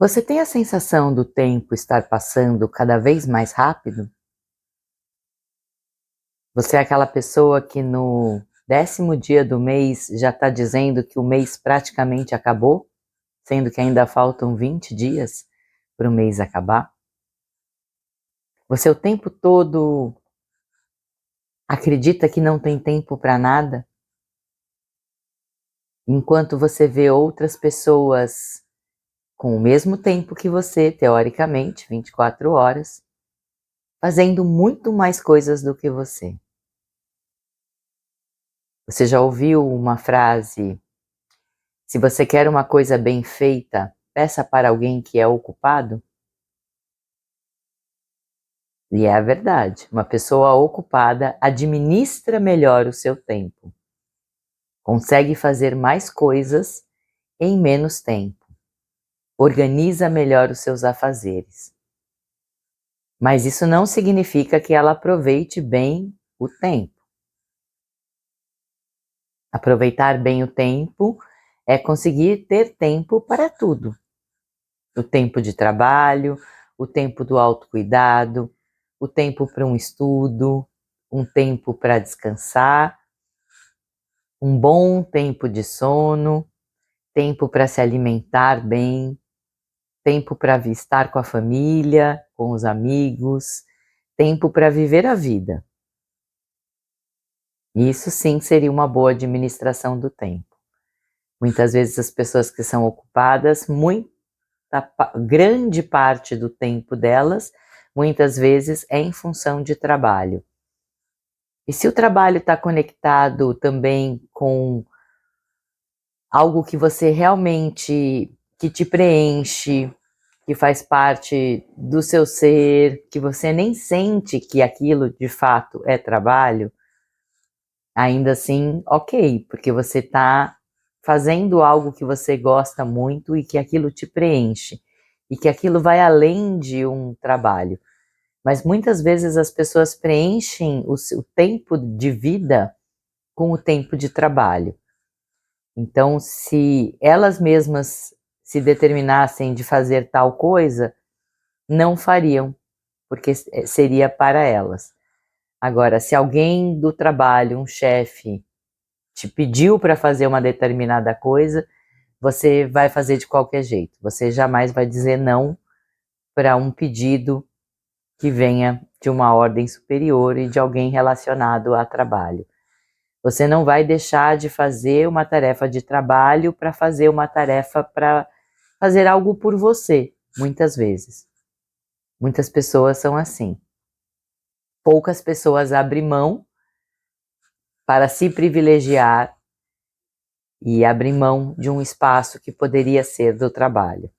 Você tem a sensação do tempo estar passando cada vez mais rápido? Você é aquela pessoa que no 10º dia do mês já está dizendo que o mês praticamente acabou, sendo que ainda faltam 20 dias para o mês acabar? Você o tempo todo acredita que não tem tempo para nada, enquanto você vê outras pessoas com o mesmo tempo que você, teoricamente, 24 horas, fazendo muito mais coisas do que você. Você já ouviu uma frase: se você quer uma coisa bem feita, peça para alguém que é ocupado? E é a verdade, uma pessoa ocupada administra melhor o seu tempo, consegue fazer mais coisas em menos tempo, organiza melhor os seus afazeres. Mas isso não significa que ela aproveite bem o tempo. Aproveitar bem o tempo é conseguir ter tempo para tudo. O tempo de trabalho, o tempo do autocuidado, o tempo para um estudo, um tempo para descansar, um bom tempo de sono, tempo para se alimentar bem, tempo para estar com a família, com os amigos, tempo para viver a vida. Isso sim seria uma boa administração do tempo. Muitas vezes as pessoas que são ocupadas, grande parte do tempo delas, muitas vezes é em função de trabalho. E se o trabalho está conectado também com algo que você realmente, que te preenche, que faz parte do seu ser, que você nem sente que aquilo de fato é trabalho, ainda assim, ok, porque você está fazendo algo que você gosta muito e que aquilo te preenche, e que aquilo vai além de um trabalho. Mas muitas vezes as pessoas preenchem o seu tempo de vida com o tempo de trabalho. Então, se elas mesmas se determinassem de fazer tal coisa, não fariam, porque seria para elas. Agora, se alguém do trabalho, um chefe, te pediu para fazer uma determinada coisa, você vai fazer de qualquer jeito. Você jamais vai dizer não para um pedido que venha de uma ordem superior e de alguém relacionado a trabalho. Você não vai deixar de fazer uma tarefa de trabalho para fazer uma tarefa para fazer algo por você, muitas vezes. Muitas pessoas são assim. Poucas pessoas abrem mão para se privilegiar e abrir mão de um espaço que poderia ser do trabalho.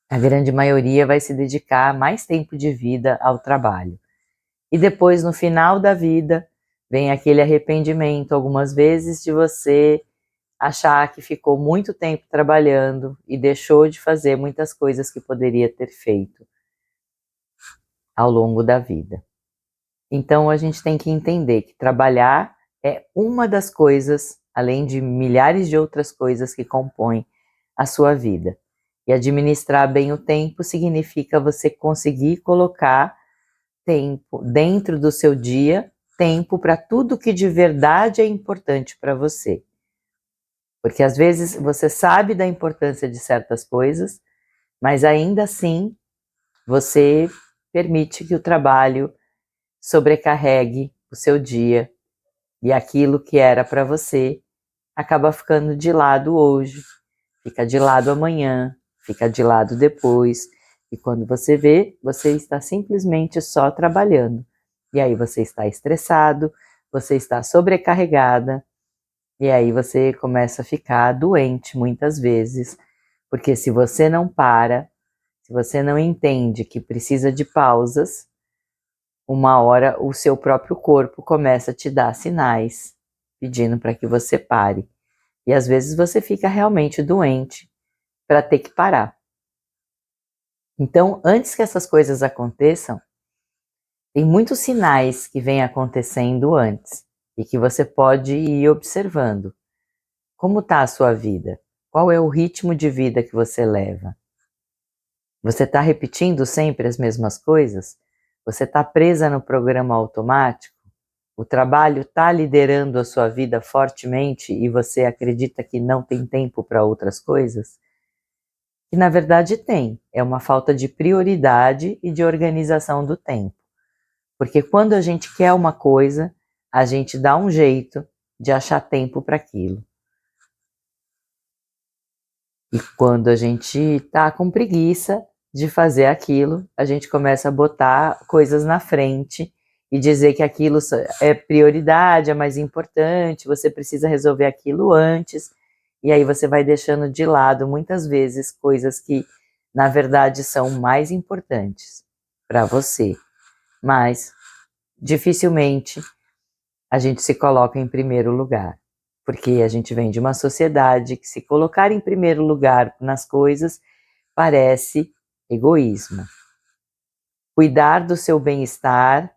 A grande maioria vai se dedicar mais tempo de vida ao trabalho. E depois, no final da vida, vem aquele arrependimento, algumas vezes, de você achar que ficou muito tempo trabalhando e deixou de fazer muitas coisas que poderia ter feito ao longo da vida. Então, a gente tem que entender que trabalhar é uma das coisas, além de milhares de outras coisas que compõem a sua vida. E administrar bem o tempo significa você conseguir colocar tempo dentro do seu dia, tempo para tudo que de verdade é importante para você. Porque às vezes você sabe da importância de certas coisas, mas ainda assim você permite que o trabalho sobrecarregue o seu dia e aquilo que era para você acaba ficando de lado hoje, fica de lado amanhã, fica de lado depois, e quando você vê, você está simplesmente só trabalhando. E aí você está estressado, você está sobrecarregada, e aí você começa a ficar doente muitas vezes, porque se você não para, se você não entende que precisa de pausas, uma hora o seu próprio corpo começa a te dar sinais, pedindo para que você pare. E às vezes você fica realmente doente para ter que parar. Então, antes que essas coisas aconteçam, tem muitos sinais que vêm acontecendo antes e que você pode ir observando. Como está a sua vida? Qual é o ritmo de vida que você leva? Você está repetindo sempre as mesmas coisas? Você está presa no programa automático? O trabalho está liderando a sua vida fortemente e você acredita que não tem tempo para outras coisas? E na verdade tem, é uma falta de prioridade e de organização do tempo. Porque quando a gente quer uma coisa, a gente dá um jeito de achar tempo para aquilo. E quando a gente está com preguiça de fazer aquilo, a gente começa a botar coisas na frente e dizer que aquilo é prioridade, é mais importante, você precisa resolver aquilo antes, e aí você vai deixando de lado muitas vezes coisas que na verdade são mais importantes para você, mas dificilmente a gente se coloca em primeiro lugar, porque a gente vem de uma sociedade que se colocar em primeiro lugar nas coisas parece egoísmo. Cuidar do seu bem-estar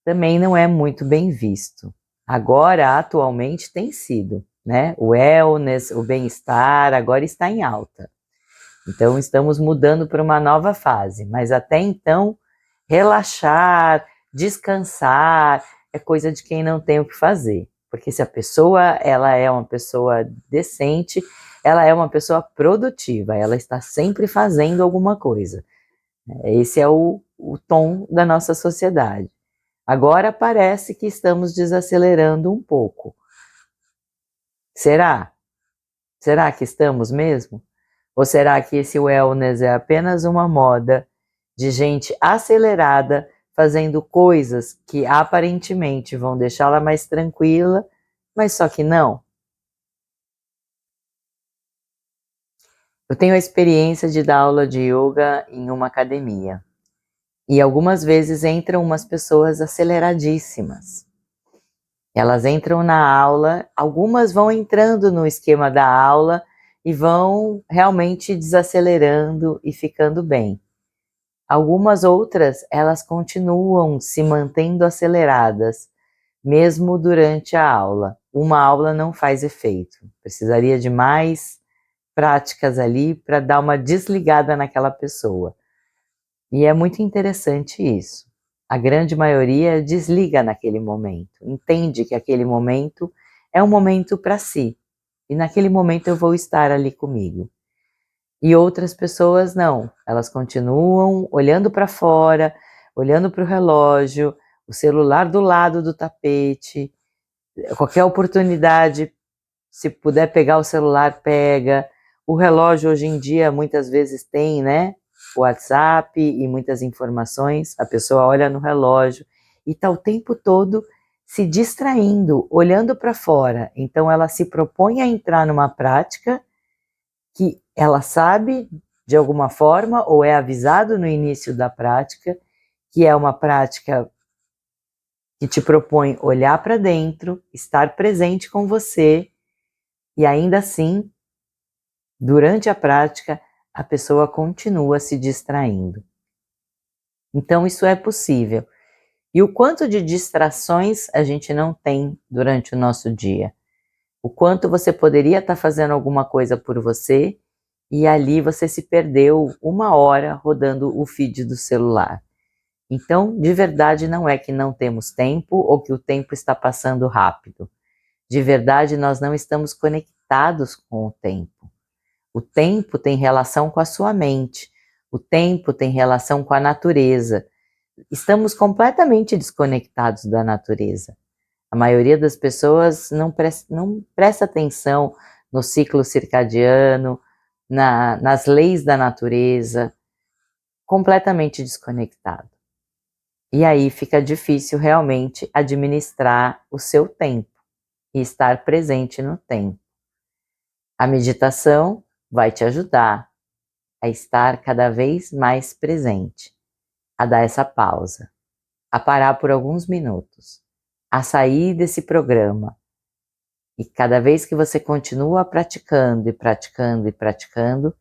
também não é muito bem visto. Agora, atualmente, tem sido, né? O wellness, o bem-estar, agora está em alta. Então, estamos mudando para uma nova fase, mas até então, relaxar, descansar, é coisa de quem não tem o que fazer. Porque se a pessoa ela é uma pessoa decente, ela é uma pessoa produtiva, ela está sempre fazendo alguma coisa. Esse é o tom da nossa sociedade. Agora parece que estamos desacelerando um pouco. Será? Será que estamos mesmo? Ou será que esse wellness é apenas uma moda de gente acelerada fazendo coisas que aparentemente vão deixá-la mais tranquila, mas só que não? Eu tenho a experiência de dar aula de yoga em uma academia. E algumas vezes entram umas pessoas aceleradíssimas. Elas entram na aula, algumas vão entrando no esquema da aula e vão realmente desacelerando e ficando bem. Algumas outras, elas continuam se mantendo aceleradas, mesmo durante a aula. Uma aula não faz efeito. Precisaria de mais práticas ali para dar uma desligada naquela pessoa. E é muito interessante isso. A grande maioria desliga naquele momento, entende que aquele momento é um momento para si. E naquele momento eu vou estar ali comigo. E outras pessoas não, elas continuam olhando para fora, olhando para o relógio, o celular do lado do tapete, qualquer oportunidade, se puder pegar o celular, pega. O relógio hoje em dia muitas vezes tem, né, o WhatsApp e muitas informações, a pessoa olha no relógio e está o tempo todo se distraindo, olhando para fora. Então ela se propõe a entrar numa prática que ela sabe de alguma forma ou é avisado no início da prática, que é uma prática que te propõe olhar para dentro, estar presente com você e ainda assim, durante a prática, a pessoa continua se distraindo. Então isso é possível. E o quanto de distrações a gente não tem durante o nosso dia? O quanto você poderia estar fazendo alguma coisa por você e ali você se perdeu uma hora rodando o feed do celular. Então, de verdade, não é que não temos tempo ou que o tempo está passando rápido. De verdade, nós não estamos conectados com o tempo. O tempo tem relação com a sua mente. O tempo tem relação com a natureza. Estamos completamente desconectados da natureza. A maioria das pessoas não presta atenção no ciclo circadiano, nas leis da natureza, completamente desconectado. E aí fica difícil realmente administrar o seu tempo e estar presente no tempo. A meditação vai te ajudar a estar cada vez mais presente, a dar essa pausa, a parar por alguns minutos, a sair desse programa. E cada vez que você continua praticando e praticando e praticando,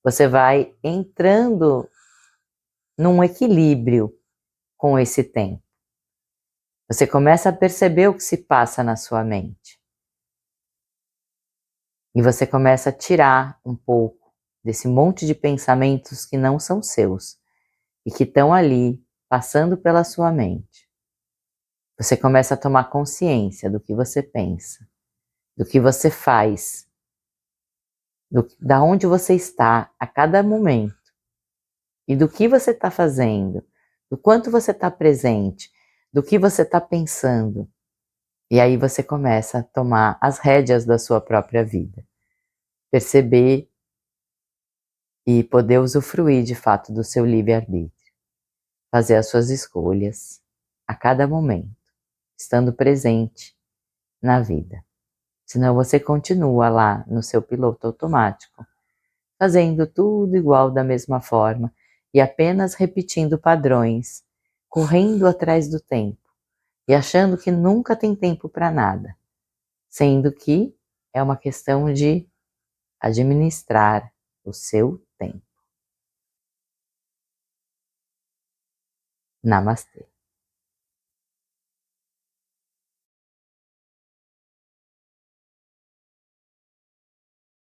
você vai entrando num equilíbrio com esse tempo. Você começa a perceber o que se passa na sua mente. E você começa a tirar um pouco desse monte de pensamentos que não são seus e que estão ali passando pela sua mente. Você começa a tomar consciência do que você pensa, do que você faz, da onde você está a cada momento e do que você está fazendo, do quanto você está presente, do que você está pensando. E aí você começa a tomar as rédeas da sua própria vida, perceber e poder usufruir de fato do seu livre-arbítrio, fazer as suas escolhas a cada momento, estando presente na vida. Senão você continua lá no seu piloto automático, fazendo tudo igual da mesma forma e apenas repetindo padrões, correndo atrás do tempo e achando que nunca tem tempo para nada, sendo que é uma questão de administrar o seu tempo. Namastê.